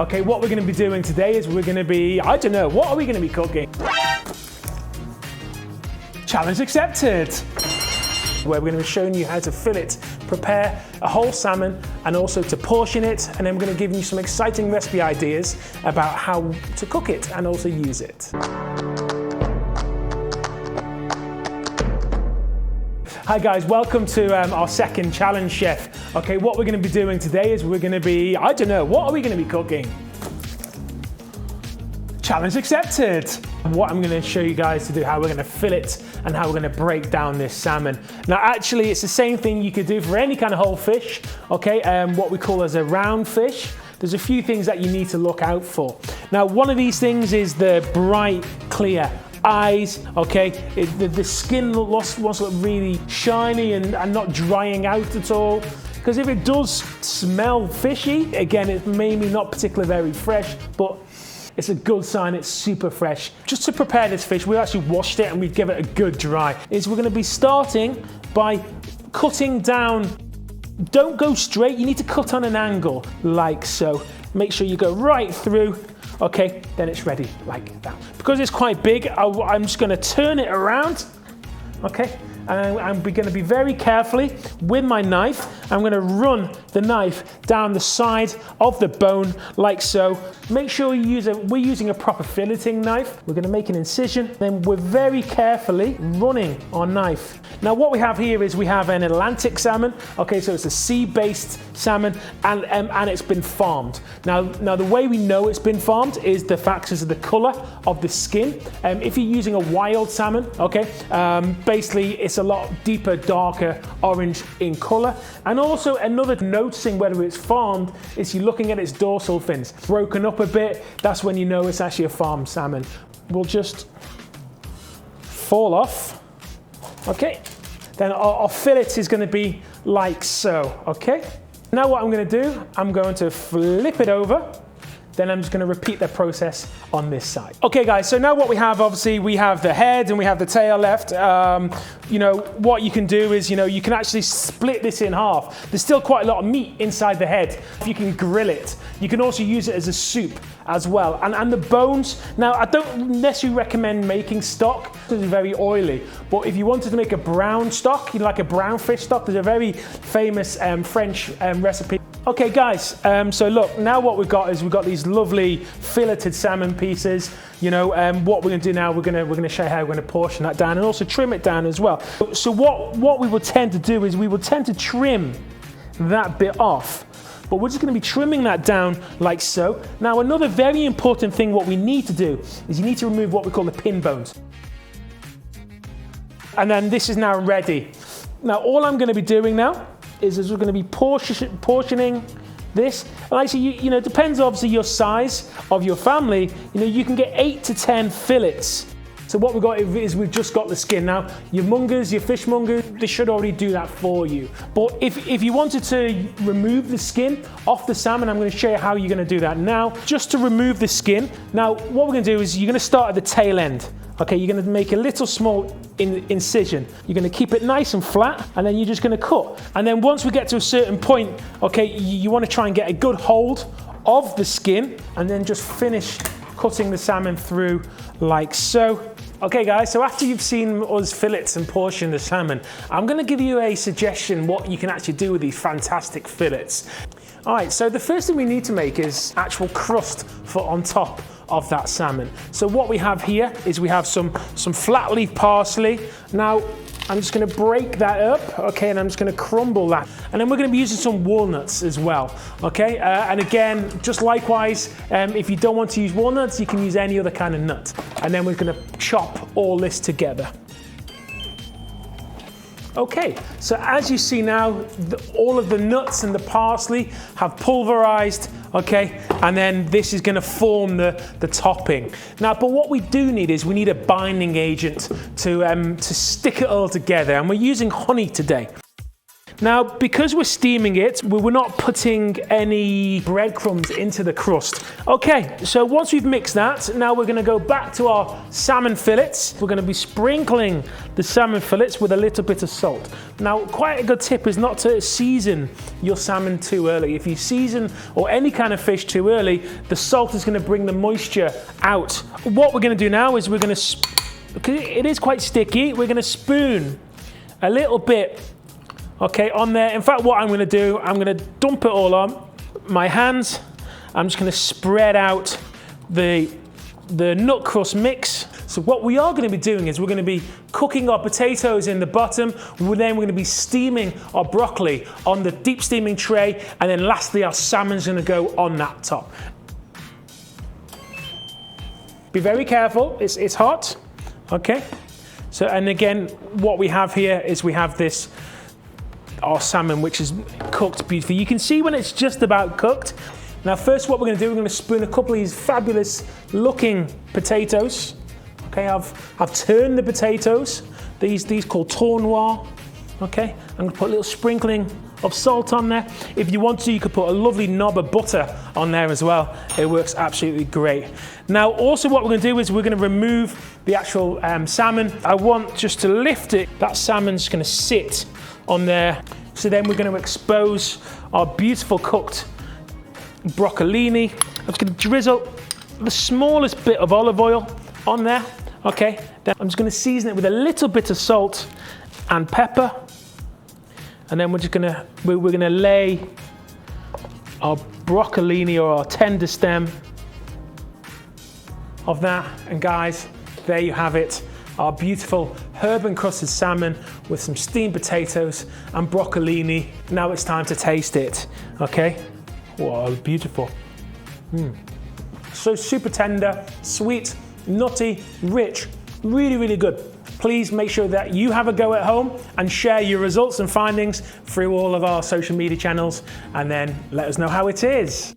Okay, what we're gonna be doing today is we're gonna be, I don't know, what are we gonna be cooking? Challenge accepted. Where we're gonna be showing you how to fillet, prepare a whole salmon, and also to portion it, and then we're gonna give you some exciting recipe ideas about how to cook it and also use it. Hi guys, welcome to our second challenge, chef. Okay, what we're gonna be doing today is we're gonna be, I don't know, what are we gonna be cooking? Challenge accepted. What I'm gonna show you guys to do, how we're gonna fillet and how we're gonna break down this salmon. Now actually it's the same thing you could do for any kind of whole fish, okay, what we call as a round fish. There's a few things that you need to look out for. Now one of these things is the bright, clear eyes, okay? The skin wants to look really shiny and not drying out at all. Because if it does smell fishy, again, it's maybe not particularly very fresh, but it's a good sign it's super fresh. Just to prepare this fish, we actually washed it and we give it a good dry. Is we're gonna be starting by cutting down. Don't go straight, you need to cut on an angle, like so. Make sure you go right through. Okay, then it's ready like that. Because it's quite big, I'm just gonna turn it around, okay? And I'm gonna be very carefully with my knife. I'm gonna run the knife down the side of the bone like so. Make sure we're using a proper filleting knife. We're gonna make an incision, then we're very carefully running our knife. Now what we have here is we have an Atlantic salmon. Okay, so it's a sea-based salmon and it's been farmed. Now the way we know it's been farmed is the factors of the color of the skin. If you're using a wild salmon, okay, basically it's a lot deeper, darker orange in color. And also another noticing whether it's farmed is you're looking at its dorsal fins. Broken up a bit, that's when you know it's actually a farmed salmon. We'll just fall off, okay? Then our fillet is gonna be like so, okay? Now what I'm gonna do, I'm going to flip it over. Then I'm just gonna repeat the process on this side. Okay guys, so now what we have, obviously we have the head and we have the tail left. You know, what you can do is, you know, you can actually split this in half. There's still quite a lot of meat inside the head. You can grill it. You can also use it as a soup as well. And the bones, now I don't necessarily recommend making stock because it's very oily. But if you wanted to make a brown stock, you know, like a brown fish stock, there's a very famous French recipe. Okay guys, so look, now what we've got is we've got these lovely filleted salmon pieces. You know, what we're gonna do now, we're gonna show you how we're gonna portion that down and also trim it down as well. So what we will tend to do is we will tend to trim that bit off. But we're just gonna be trimming that down like so. Now another very important thing what we need to do is you need to remove what we call the pin bones. And then this is now ready. Now all I'm gonna be doing now is we're going to be portioning this. And actually, you know, it depends obviously your size of your family. You know, you can get 8 to 10 fillets. So what we've got is we've just got the skin. Now, your mongers, your fishmongers, they should already do that for you. But if you wanted to remove the skin off the salmon, I'm going to show you how you're going to do that now. Just to remove the skin. Now, what we're going to do is you're going to start at the tail end. Okay, you're going to make a little small incision. You're going to keep it nice and flat, and then you're just going to cut. And then once we get to a certain point, okay, you want to try and get a good hold of the skin, and then just finish cutting the salmon through like so. Okay guys, so after you've seen us fillets and portion the salmon, I'm going to give you a suggestion what you can actually do with these fantastic fillets. All right, so the first thing we need to make is actual crust for on top of that salmon. So what we have here is we have some flat leaf parsley. Now I'm just going to break that up, okay, and I'm just going to crumble that. And then we're going to be using some walnuts as well, okay? And again, just likewise, if you don't want to use walnuts, you can use any other kind of nut. And then we're going to chop all this together. Okay, so as you see now, all of the nuts and the parsley have pulverized, okay, and then this is going to form the topping. Now, but what we do need is we need a binding agent to stick it all together, and we're using honey today. Now, because we're steaming it, we're not putting any breadcrumbs into the crust. Okay, so once we've mixed that, now we're gonna go back to our salmon fillets. We're gonna be sprinkling the salmon fillets with a little bit of salt. Now, quite a good tip is not to season your salmon too early. If you season or any kind of fish too early, the salt is gonna bring the moisture out. What we're gonna do now is we're gonna, because it is quite sticky, we're gonna spoon a little bit, okay, on there. In fact, what I'm gonna do, I'm gonna dump it all on my hands. I'm just gonna spread out the nut crust mix. So what we are gonna be doing is we're gonna be cooking our potatoes in the bottom, then we're gonna be steaming our broccoli on the deep steaming tray, and then lastly our salmon's gonna go on that top. Be very careful, it's hot, okay? So, and again, what we have here is we have this, our salmon, which is cooked beautifully. You can see when it's just about cooked. Now, first what we're gonna do, we're gonna spoon a couple of these fabulous looking potatoes. Okay, I've turned the potatoes, these called tournois. Okay, I'm gonna put a little sprinkling of salt on there. If you want to, you could put a lovely knob of butter on there as well. It works absolutely great. Now, also what we're gonna do is we're gonna remove the actual salmon. I want just to lift it. That salmon's gonna sit on there. So then we're gonna expose our beautiful cooked broccolini. I'm just gonna drizzle the smallest bit of olive oil on there. Okay, then I'm just gonna season it with a little bit of salt and pepper. And then we're gonna lay our broccolini or our tender stem of that. And guys, there you have it. Our beautiful herb encrusted salmon with some steamed potatoes and broccolini. Now it's time to taste it, okay? Wow, beautiful. So super tender, sweet, nutty, rich, really, really good. Please make sure that you have a go at home and share your results and findings through all of our social media channels, and then let us know how it is.